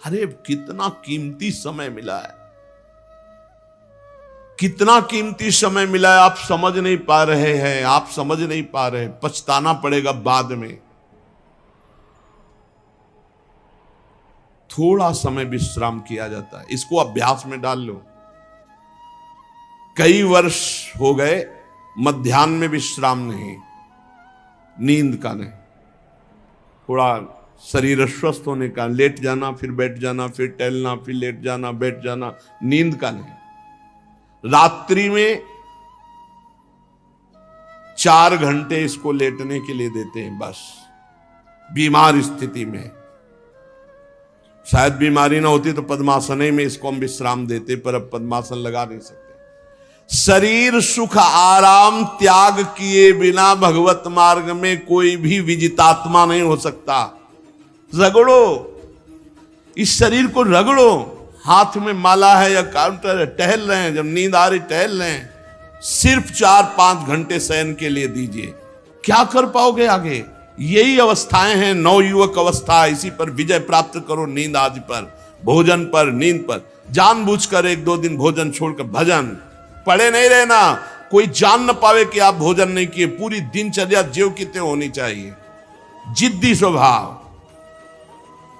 अरे कितना कीमती समय मिला है, कितना कीमती समय मिला है, आप समझ नहीं पा रहे हैं, आप समझ नहीं पा रहे, पछताना पड़ेगा बाद में। थोड़ा समय विश्राम किया जाता है, इसको अभ्यास में डाल लो। कई वर्ष हो गए मध्याह्न में विश्राम नहीं, नींद का नहीं, थोड़ा शरीर स्वस्थ होने का, लेट जाना फिर बैठ जाना, फिर टहलना, फिर लेट जाना बैठ जाना, नींद का नहीं। रात्रि में 4 घंटे इसको लेटने के लिए देते हैं बस, बीमार स्थिति में। शायद बीमारी ना होती तो पद्मासन में इसको हम विश्राम देते, पर अब पद्मासन लगा नहीं सकते। शरीर सुख आराम त्याग किए बिना भगवत मार्ग में कोई भी विजितात्मा नहीं हो सकता। रगड़ो, इस शरीर को रगड़ो, हाथ में माला है या काउंटर है, टहल रहे हैं, जब नींद आ रही टहल रहे हैं, सिर्फ 4-5 घंटे शयन के लिए दीजिए। क्या कर पाओगे आगे? यही अवस्थाएं हैं, नवयुवक अवस्था। इसी पर विजय प्राप्त करो, नींद आदि पर, भोजन पर, नींद पर। जानबूझकर 1-2 दिन भोजन छोड़कर भजन पड़े नहीं रहना, कोई जान न पावे कि आप भोजन नहीं किए। पूरी दिनचर्या ज्यों की त्यों होनी चाहिए। जिद्दी स्वभाव,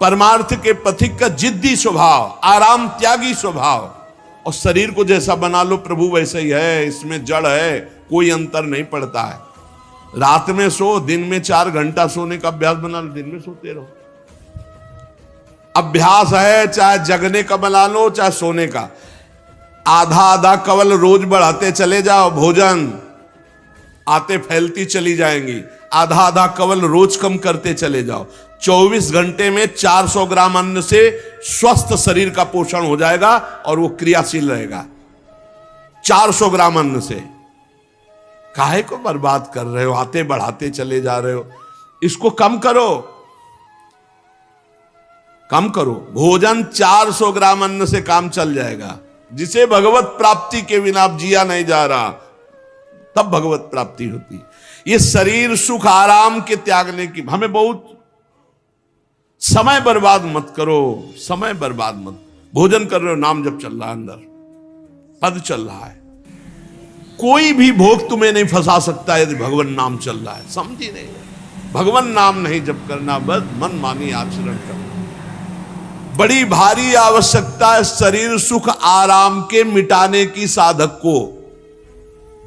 परमार्थ के पथिक का जिद्दी स्वभाव, आराम त्यागी स्वभाव। और शरीर को जैसा बना लो प्रभु वैसे ही है, इसमें जड़ है, कोई अंतर नहीं पड़ता है। रात में सो, दिन में 4 घंटा सोने का अभ्यास बना लो, दिन में सोते रहो। अभ्यास है, चाहे जगने का बना लो चाहे सोने का। आधा कवल रोज बढ़ाते चले जाओ, भोजन आते फैलती चली जाएंगी। आधा कवल रोज कम करते चले जाओ। 24 घंटे में 400 ग्राम अन्न से स्वस्थ शरीर का पोषण हो जाएगा और वो क्रियाशील रहेगा। 400 ग्राम अन्न से काहे को बर्बाद कर रहे हो? आते बढ़ाते चले जा रहे हो। इसको कम करो, कम करो। भोजन 400 ग्राम अन्न से काम चल जाएगा। जिसे भगवत प्राप्ति के बिना आप जिया नहीं जा रहा, तब भगवत प्राप्ति होती। ये शरीर सुख आराम के त्यागने की, हमें बहुत समय बर्बाद मत करो, समय बर्बाद मत। भोजन कर रहे हो, नाम जब चल रहा है, अंदर पद चल रहा है, कोई भी भोग तुम्हें नहीं फंसा सकता यदि भगवान नाम चल रहा है। समझी नहीं? भगवान नाम नहीं जब करना, बस मन मानी आचरण करना। बड़ी भारी आवश्यकता है शरीर सुख आराम के मिटाने की साधक को।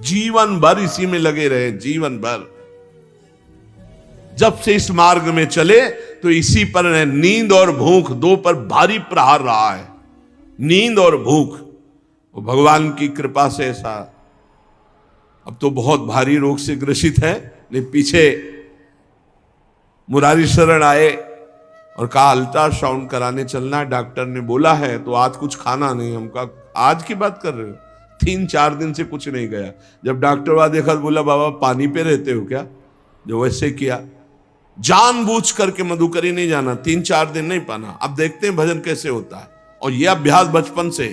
जीवन भर इसी में लगे रहे, जीवन भर। जब से इस मार्ग में चले तो इसी पर है। नींद और भूख, 2 पर भारी प्रहार रहा है, नींद और भूख। वो भगवान की कृपा से ऐसा, अब तो बहुत भारी रोग से ग्रसित है। लेकिन पीछे मुरारी शरण आए और कहा अल्ट्रासाउंड कराने चलना है, डॉक्टर ने बोला है, तो आज कुछ खाना नहीं। हम कहा आज की बात कर रहे हो? 3-4 दिन से कुछ नहीं गया। जब डॉक्टर वहां देखा तो बोला बाबा पानी पे रहते हो क्या? जो वैसे किया, जानबूझ करके मधुकरी नहीं जाना, 3-4 दिन नहीं पाना। अब देखते हैं भजन कैसे होता है। और यह अभ्यास बचपन से,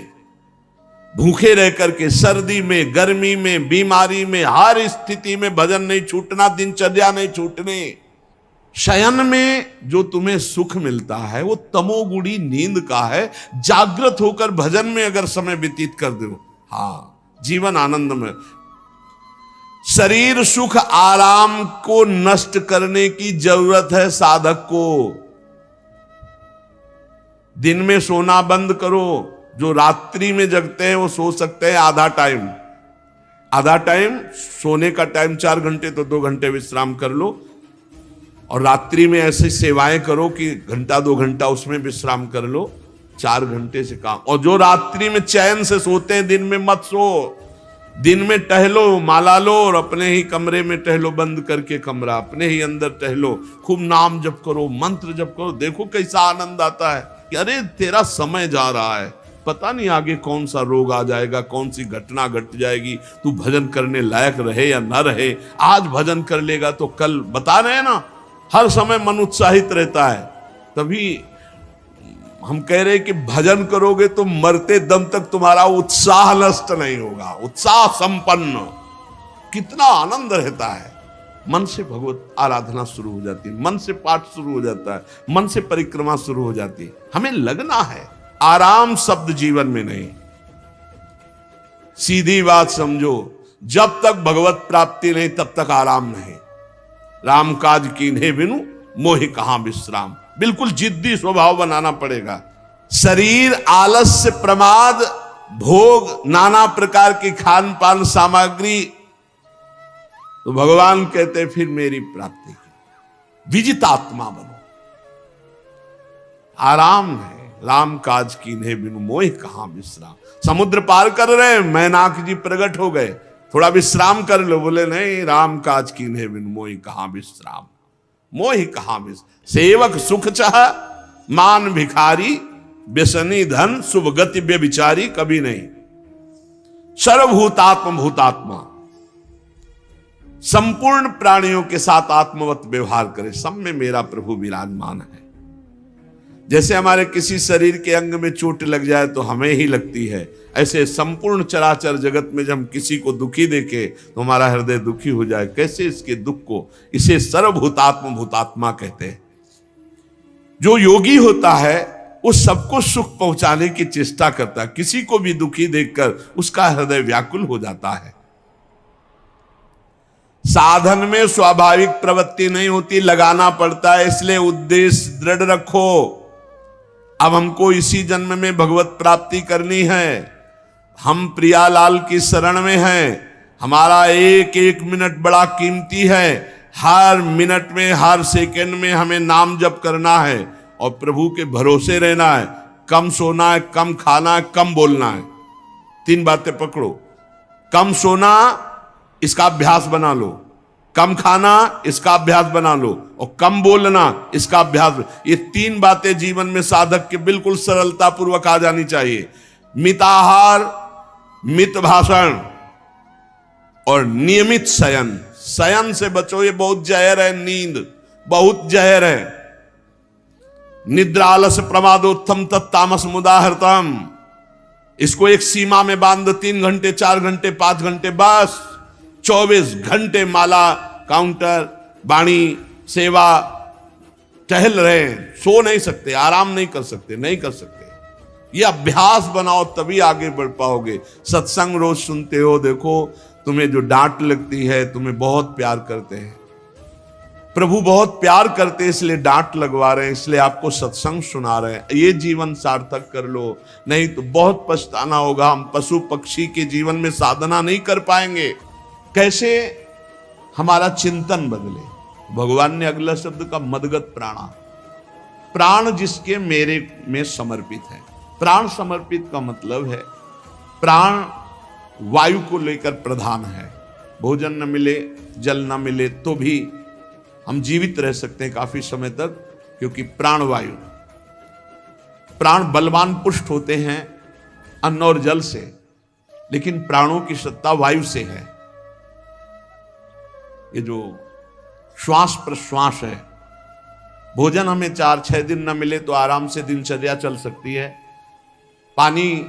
भूखे रह करके, सर्दी में, गर्मी में, बीमारी में, हर स्थिति में भजन नहीं छूटना, दिनचर्या नहीं छूटने। शयन में जो तुम्हें सुख मिलता है वो तमोगुणी नींद का है। जागृत होकर भजन में अगर समय व्यतीत कर दो, हाँ, जीवन आनंद में। शरीर सुख आराम को नष्ट करने की जरूरत है साधक को। दिन में सोना बंद करो। जो रात्रि में जगते हैं वो सो सकते हैं आधा टाइम। सोने का टाइम 4 घंटे, तो 2 घंटे विश्राम कर लो। और रात्रि में ऐसी सेवाएं करो कि 1-2 घंटा उसमें विश्राम कर लो। 4 घंटे से काम। और जो रात्रि में चैन से सोते हैं, दिन में मत सो। दिन में टहलो, माला लो और अपने ही कमरे में टहलो, बंद करके कमरा, अपने ही अंदर टहलो, खूब नाम जप करो, मंत्र जप करो। देखो कैसा आनंद आता है कि अरे तेरा समय जा रहा है, पता नहीं आगे कौन सा रोग आ जाएगा, कौन सी घटना घट जाएगी, तू भजन करने लायक रहे या ना रहे। आज भजन कर लेगा तो कल, बता रहे हैं ना, हर समय मन उत्साहित रहता है। तभी हम कह रहे हैं कि भजन करोगे तो मरते दम तक तुम्हारा उत्साह नष्ट नहीं होगा। उत्साह संपन्न, कितना आनंद रहता है। मन से भगवत आराधना शुरू हो जाती है, मन से पाठ शुरू हो जाता है, मन से परिक्रमा शुरू हो जाती है। हमें लगना है, आराम शब्द जीवन में नहीं। सीधी बात समझो, जब तक भगवत प्राप्ति नहीं तब तक आराम नहीं। राम काज कीन्हे बिनु मोहि कहां विश्राम। बिल्कुल जिद्दी स्वभाव बनाना पड़ेगा। शरीर आलस्य, प्रमाद, भोग, नाना प्रकार की खान पान सामग्री, तो भगवान कहते फिर मेरी प्राप्ति की विजितात्मा बनो। आराम है, राम काज कीन्हे बिनु मोहि कहां विश्राम। समुद्र पार कर रहे, मैनाक जी प्रकट हो गए, थोड़ा विश्राम कर लो। बोले नहीं, राम काज कीन्हे बिनु मोहि कहां विश्राम। मोहि कहां विश्राम। सेवक सुख चाह, मान भिखारी, व्यसनी धन, शुभ गति व्यभिचारी, कभी नहीं। सर्वभूतात्म भूतात्मा, संपूर्ण प्राणियों के साथ आत्मवत व्यवहार करे, सब में मेरा प्रभु विराजमान है। जैसे हमारे किसी शरीर के अंग में चोट लग जाए तो हमें ही लगती है, ऐसे संपूर्ण चराचर जगत में जब हम किसी को दुखी देखे तो हमारा हृदय दुखी हो जाए। कैसे इसके दुख को, इसे सर्वभूतात्म भूतात्मा कहते हैं। जो योगी होता है वो सबको सुख पहुंचाने की चेष्टा करता है, किसी को भी दुखी देखकर उसका हृदय व्याकुल हो जाता है। साधन में स्वाभाविक प्रवृत्ति नहीं होती, लगाना पड़ता है, इसलिए उद्देश्य दृढ़ रखो। अब हमको इसी जन्म में भगवत प्राप्ति करनी है। हम प्रियालाल की शरण में हैं। हमारा एक एक मिनट बड़ा कीमती है। हर मिनट में, हर सेकंड में हमें नाम जप करना है और प्रभु के भरोसे रहना है। कम सोना है, कम खाना है, कम बोलना है। 3 बातें पकड़ो। कम सोना, इसका अभ्यास बना लो। कम खाना, इसका अभ्यास बना लो। और कम बोलना, इसका अभ्यास। ये 3 बातें जीवन में साधक के बिल्कुल सरलता पूर्वक आ जानी चाहिए। मिताहार, मित भाषण और नियमित शयन। शयन से बचो, ये बहुत जहर है। नींद बहुत जहर है। निद्रा आलस प्रमादोत्थम तत्तामस मुदाहृतम। इसको एक सीमा में बांध दो। 3 घंटे, 4 घंटे, 5 घंटे, बस 24 घंटे माला, काउंटर, वाणी, सेवा, टहल रहे। सो नहीं सकते, आराम नहीं कर सकते, नहीं कर सकते। ये अभ्यास बनाओ, तभी आगे बढ़ पाओगे। सत्संग रोज सुनते हो, देखो तुम्हें जो डांट लगती है, तुम्हें बहुत प्यार करते हैं। प्रभु बहुत प्यार करते हैं, इसलिए डांट लगवा रहे हैं, इसलिए आपको सत्संग सुना रहे हैं। ये जीवन सार्थक कर लो, नहीं तो बहुत पछताना होगा। हम पशु पक्षी के जीवन में साधना नहीं कर पाएंगे। कैसे? हमारा चिंतन बदले। भगवान ने अगला शब्द का मदगत प्राणा। प्राण जिसके मेरे में समर्पित है। प्राण समर्पित का मतलब है प्राण वायु को लेकर प्रधान है। भोजन न मिले, जल न मिले तो भी हम जीवित रह सकते हैं काफी समय तक, क्योंकि प्राण वायु। प्राण बलवान पुष्ट होते हैं अन्न और जल से, लेकिन प्राणों की सत्ता वायु से है। ये जो श्वास प्रश्वास है, भोजन हमें 4-6 दिन न मिले तो आराम से दिनचर्या चल सकती है। पानी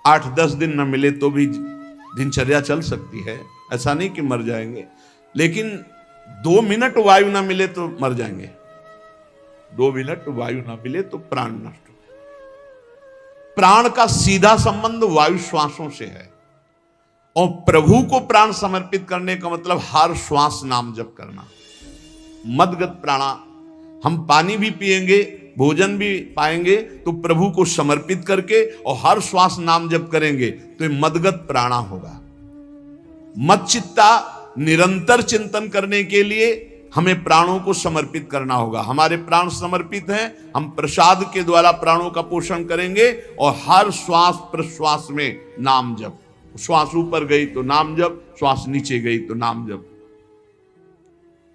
8-10 दिन न मिले तो भी दिनचर्या चल सकती है। ऐसा नहीं कि मर जाएंगे, लेकिन 2 मिनट वायु ना मिले तो मर जाएंगे। 2 मिनट वायु ना मिले तो प्राण नष्ट हो। प्राण का सीधा संबंध वायु श्वासों से है, और प्रभु को प्राण समर्पित करने का मतलब हर श्वास नाम जप करना। मदगत प्राणा। हम पानी भी पिएंगे, भोजन भी पाएंगे, तो प्रभु को समर्पित करके और हर श्वास नाम जप करेंगे तो ये मदगत प्राणा होगा। मदचित्ता, निरंतर चिंतन करने के लिए हमें प्राणों को समर्पित करना होगा। हमारे प्राण समर्पित हैं, हम प्रसाद के द्वारा प्राणों का पोषण करेंगे और हर श्वास प्रश्वास में नाम जप। श्वास ऊपर गई तो नाम जप, श्वास नीचे गई तो नाम जप।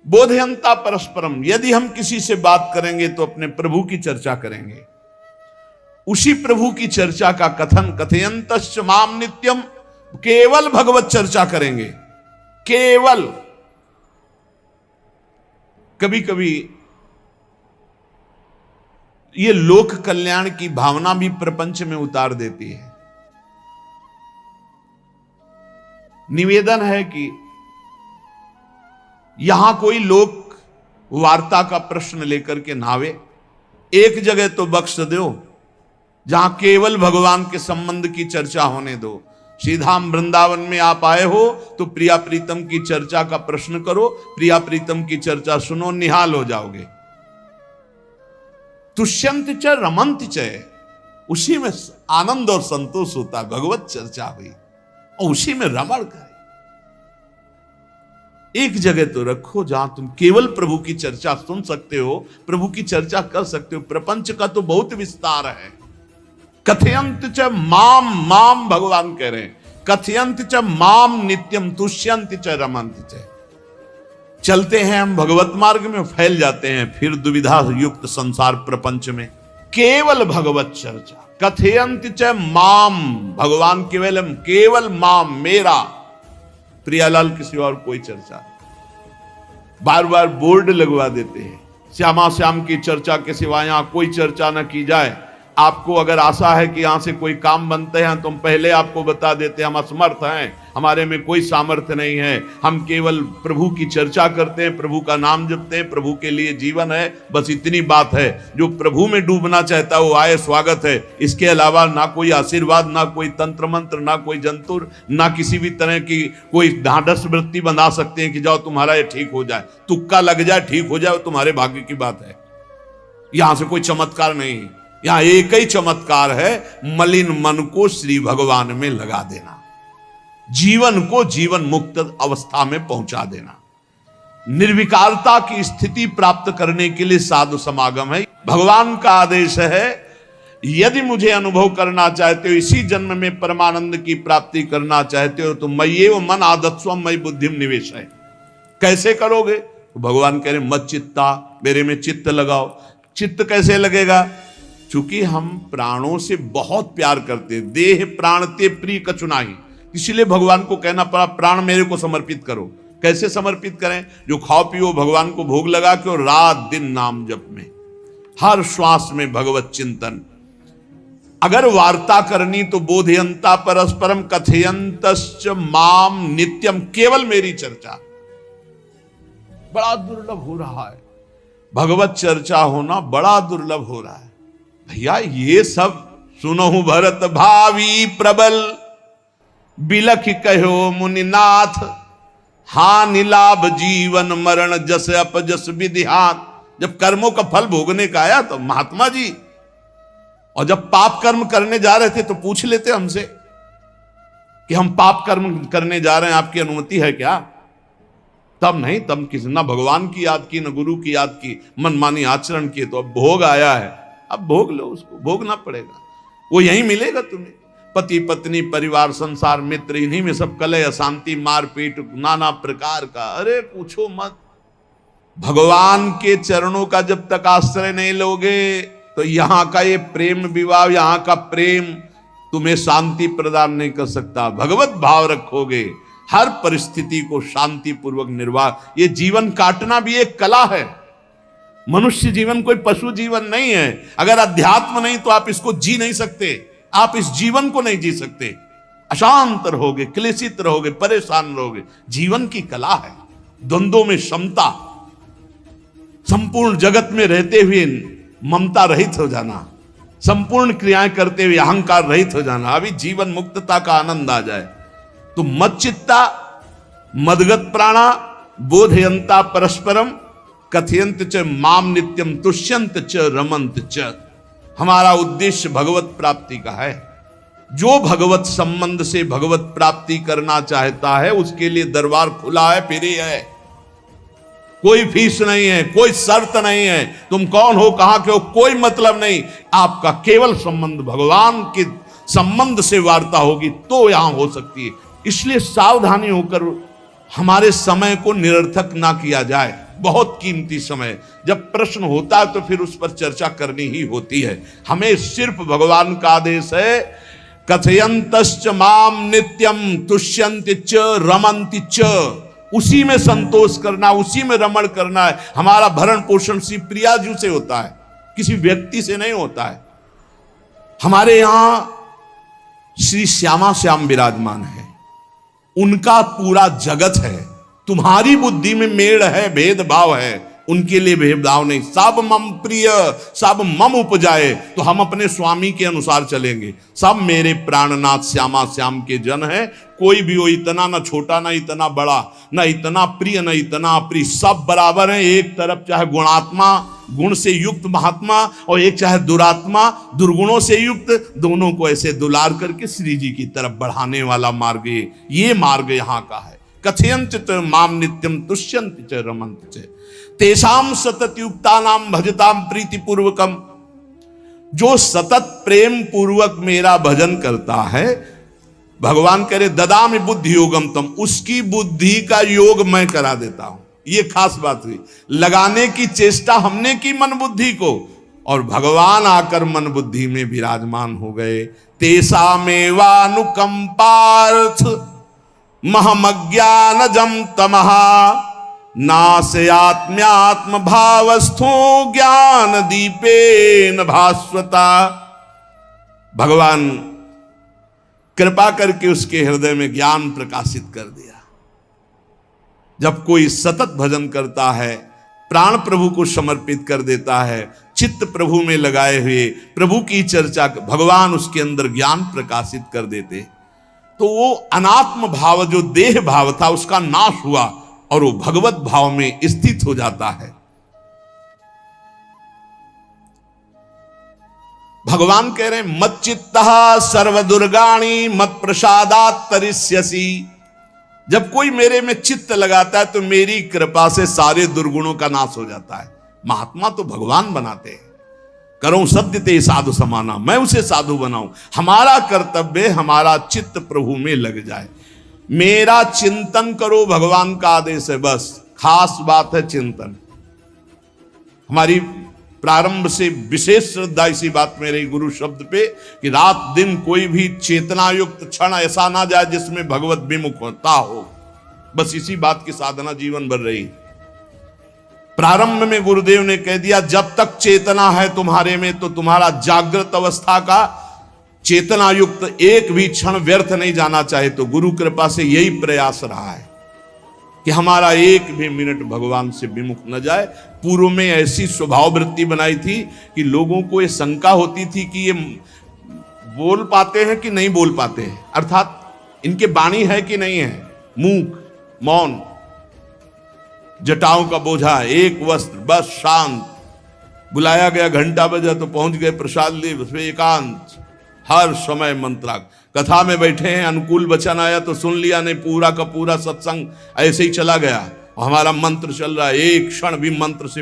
बोधयंता परस्परम। यदि हम किसी से बात करेंगे तो अपने प्रभु की चर्चा करेंगे। उसी प्रभु की चर्चा का कथन, कथयंतश्च माम नित्यम, केवल भगवत चर्चा करेंगे। केवल। कभी कभी ये लोक कल्याण की भावना भी प्रपंच में उतार देती है। निवेदन है कि यहां कोई लोक वार्ता का प्रश्न लेकर के नावे, एक जगह तो बख्श दो जहां केवल भगवान के संबंध की चर्चा होने दो। श्रीधाम वृंदावन में आप आए हो तो प्रिया प्रीतम की चर्चा का प्रश्न करो, प्रिया प्रीतम की चर्चा सुनो, निहाल हो जाओगे। तुष्यंत च रमंत च, उसी में आनंद और संतोष होता, भगवत चर्चा हुई और उसी में रमण करे। एक जगह तो रखो जहां तुम केवल प्रभु की चर्चा सुन सकते हो, प्रभु की चर्चा कर सकते हो। प्रपंच का तो बहुत विस्तार है। कथयंत च माम, माम भगवान कह रहे हैं, कथयंत च माम नित्यम तुष्यंत च रमंत च। चलते हैं हम भगवत मार्ग में, फैल जाते हैं फिर दुविधा युक्त संसार प्रपंच में। केवल भगवत चर्चा, कथयंत च माम, भगवान केवलम, केवल माम, मेरा, प्रियालाल किसी और कोई चर्चा। बार बार बोर्ड लगवा देते हैं, श्यामा श्याम की चर्चा के सिवा यहां कोई चर्चा न की जाए। आपको अगर आशा है कि यहां से कोई काम बनते हैं तो हम पहले आपको बता देते हैं, हम असमर्थ हैं, हमारे में कोई सामर्थ्य नहीं है, हम केवल प्रभु की चर्चा करते हैं, प्रभु का नाम जपते हैं, प्रभु के लिए जीवन है, बस इतनी बात है। जो प्रभु में डूबना चाहता है वो आए, स्वागत है। इसके अलावा ना कोई आशीर्वाद, ना कोई तंत्र मंत्र, ना कोई जंतुर, ना किसी भी तरह की कोई ढांढस वृत्ति बना सकते हैं कि जाओ तुम्हारा ये ठीक हो जाए, तुक्का लग जाए, ठीक हो जाए, तुम्हारे भाग्य की बात है। यहां से कोई चमत्कार नहीं, यहां एक ही चमत्कार है, मलिन मन को श्री भगवान में लगा देना, जीवन को जीवन मुक्त अवस्था में पहुंचा देना। निर्विकारता की स्थिति प्राप्त करने के लिए साधु समागम है। भगवान का आदेश है, यदि मुझे अनुभव करना चाहते हो, इसी जन्म में परमानंद की प्राप्ति करना चाहते हो, तो मय्येव मन आदत्स्व मयि बुद्धिम निवेश है। कैसे करोगे? तो भगवान कह रहे मत चित्ता, मेरे में चित्त लगाओ। चित्त कैसे लगेगा? चूंकि हम प्राणों से बहुत प्यार करते, देह प्राण ते प्रिय कछु नाही, इसलिए भगवान को कहना पड़ा प्राण मेरे को समर्पित करो। कैसे समर्पित करें? जो खाओ पियो भगवान को भोग लगा के, और रात दिन नाम जप में, हर श्वास में भगवत चिंतन। अगर वार्ता करनी तो बोधयंता परस्परम कथयंतश्च माम नित्यम, केवल मेरी चर्चा। बड़ा दुर्लभ हो रहा है, भगवत चर्चा होना बड़ा दुर्लभ हो रहा है। भैया ये सब सुनहु भरत भावी प्रबल, बिलख कहो मुनिनाथ, हानि लाभ जीवन मरण जस अपजस विधिहान। जब कर्मों का फल भोगने का आया तो महात्मा जी, और जब पाप कर्म करने जा रहे थे तो पूछ लेते हमसे कि हम पाप कर्म करने जा रहे हैं, आपकी अनुमति है क्या? तब नहीं, तब किसी ना भगवान की याद की, न गुरु की याद की, मनमानी आचरण किए। तो अब भोग आया है, अब भोग लो, उसको भोगना पड़ेगा, वो यहीं मिलेगा तुम्हें। पति पत्नी परिवार संसार मित्र, इन्हीं में सब कलह अशांति मारपीट नाना प्रकार का। अरे पूछो मत, भगवान के चरणों का जब तक आश्रय नहीं लोगे तो यहां का ये प्रेम विवाह, यहां का प्रेम तुम्हें शांति प्रदान नहीं कर सकता। भगवत भाव रखोगे, हर परिस्थिति को शांति पूर्वक निर्वाह। ये जीवन काटना भी एक कला है। मनुष्य जीवन कोई पशु जीवन नहीं है। अगर अध्यात्म नहीं तो आप इसको जी नहीं सकते, आप इस जीवन को नहीं जी सकते। अशांत रहोगे, क्लेशित रहोगे, परेशान रहोगे। जीवन की कला है द्वंद्वों में समता, संपूर्ण जगत में रहते हुए ममता रहित हो जाना, संपूर्ण क्रियाएं करते हुए अहंकार रहित हो जाना। अभी जीवन मुक्तता का आनंद आ जाए तो मत चित्ता, मदगत प्राणा, बोधयंता परस्परम, कथयंत च माम नित्यम, तुष्यंत च रमंत च। हमारा उद्देश्य भगवत प्राप्ति का है। जो भगवत संबंध से भगवत प्राप्ति करना चाहता है उसके लिए दरबार खुला है, फ्री है, कोई फीस नहीं है, कोई शर्त नहीं है। तुम कौन हो, कहां के हो, कोई मतलब नहीं। आपका केवल संबंध भगवान के संबंध से वार्ता होगी तो यहां हो सकती है। इसलिए सावधानी होकर हमारे समय को निरर्थक ना किया जाए। बहुत कीमती समय, जब प्रश्न होता है तो फिर उस पर चर्चा करनी ही होती है। हमें सिर्फ भगवान का आदेश है, कथयंतश्च माम नित्यम तुष्यन्ति च रमन्ति च। उसी में संतोष करना, उसी में रमण करना है। हमारा भरण पोषण श्री प्रिया जी से होता है, किसी व्यक्ति से नहीं होता है। हमारे यहां श्री श्यामा श्याम विराजमान है, उनका पूरा जगत है। तुम्हारी बुद्धि में मेड़ है, भेदभाव है, उनके लिए भेदभाव नहीं। सब मम प्रिय, सब मम उपजाए, तो हम अपने स्वामी के अनुसार चलेंगे। सब मेरे प्राणनाथ श्यामा श्याम के जन है, कोई भी हो, इतना ना छोटा ना इतना बड़ा, ना इतना प्रिय ना इतना अप्रिय, सब बराबर है। एक तरफ चाहे गुणात्मा, गुण से युक्त महात्मा, और एक चाहे दुरात्मा, दुर्गुणों से युक्त, दोनों को ऐसे दुलार करके श्री जी की तरफ बढ़ाने वाला मार्ग ये मार्ग यहाँ का है। कथयंत च माम नित्यम तुष्यंत च रमंत च तेषाम सतत युक्ता नाम भजताम प्रीति पूर्वकम। जो सतत प्रेम पूर्वक मेरा भजन करता है, भगवान कह रहे ददामि बुद्धि योगम तम, उसकी बुद्धि का योग मैं करा देता हूं। ये खास बात हुई, लगाने की चेष्टा हमने की मन बुद्धि को, और भगवान आकर मन बुद्धि में विराजमान हो गए। तेषामेवानुकंपार्थ महमज्ञानजं तमहा नाशयात्म्यात्म भावस्थो ज्ञान दीपेन भास्वता। भगवान कृपा करके उसके हृदय में ज्ञान प्रकाशित कर दिया। जब कोई सतत भजन करता है, प्राण प्रभु को समर्पित कर देता है, चित्त प्रभु में लगाए हुए प्रभु की चर्चा, भगवान उसके अंदर ज्ञान प्रकाशित कर देते, तो वो अनात्म भाव जो देह भाव था उसका नाश हुआ और वो भगवत भाव में स्थित हो जाता है। भगवान कह रहे हैं मत चित्तः सर्व दुर्गाणी मत प्रसादात तरिष्यसि। जब कोई मेरे में चित्त लगाता है तो मेरी कृपा से सारे दुर्गुणों का नाश हो जाता है। महात्मा तो भगवान बनाते हैं। करो सत्य ते साधु समाना, मैं उसे साधु बनाऊं। हमारा कर्तव्य, हमारा चित्त प्रभु में लग जाए। मेरा चिंतन करो, भगवान का आदेश है, बस खास बात है चिंतन। हमारी प्रारंभ से विशेष श्रद्धा इसी बात में रही गुरु शब्द पे कि रात दिन कोई भी चेतना युक्त क्षण ऐसा ना जाए जिसमें भगवत विमुखता हो। बस इसी बात की साधना जीवन भर रही। प्रारंभ में गुरुदेव ने कह दिया जब तक चेतना है तुम्हारे में तो तुम्हारा जागृत अवस्था का चेतना युक्त एक भी क्षण व्यर्थ नहीं जाना चाहे। तो गुरु कृपा से यही प्रयास रहा है कि हमारा एक भी मिनट भगवान से विमुख न जाए। पूर्व में ऐसी स्वभाव वृत्ति बनाई थी कि लोगों को ये शंका होती थी कि ये बोल पाते हैं कि नहीं बोल पाते हैं, अर्थात इनके वाणी है कि नहीं है, मूक मौन, जटाओं का बोझा, एक वस्त्र, बस शांत। बुलाया गया, घंटा बजा तो पहुंच गए, प्रसाद लिए, उसमें एकांत, हर समय मंत्राग। कथा में बैठे हैं, अनुकूल वचन आया तो सुन लिया, नहीं पूरा का पूरा सत्संग ऐसे ही चला गया। हमारा मंत्र चल रहा है, एक क्षण भी मंत्र से